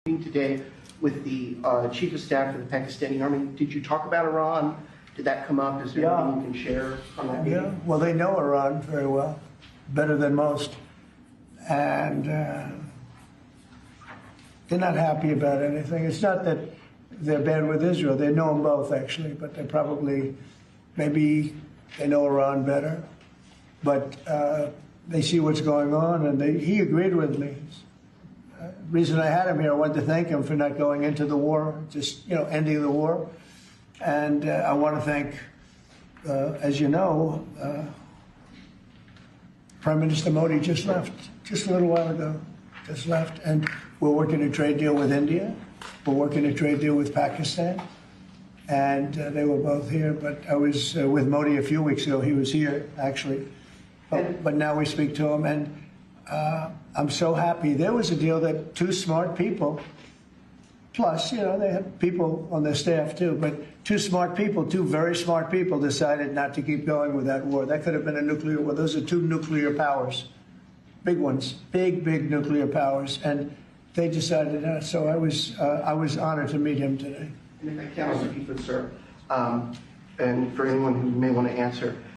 Today with the Chief of Staff of the Pakistani Army. Did you talk about Iran? Did that come up? Is there anything you can share on that meeting? Yeah, well, they know Iran very well, better than most. And they're not happy about anything. It's not that they're bad with Israel. They know them both, actually, but they probably, maybe they know Iran better. But they see what's going on, and he agreed with me. Reason I had him here, I wanted to thank him for not going into the war, just, ending the war. And I want to thank, as you know, Prime Minister Modi just left, just a little while ago, just left. And we're working a trade deal with India. We're working a trade deal with Pakistan. And they were both here. But I was with Modi a few weeks ago. He was here, actually. But now we speak to him. And I'm so happy. There was a deal that two smart people, plus, they had people on their staff too, but two smart people, two very smart people decided not to keep going with that war. That could have been a nuclear war. Those are two nuclear powers, big ones, big nuclear powers. And they decided not. So I was honored to meet him today. And if I can also keep it, sir, and for anyone who may want to answer,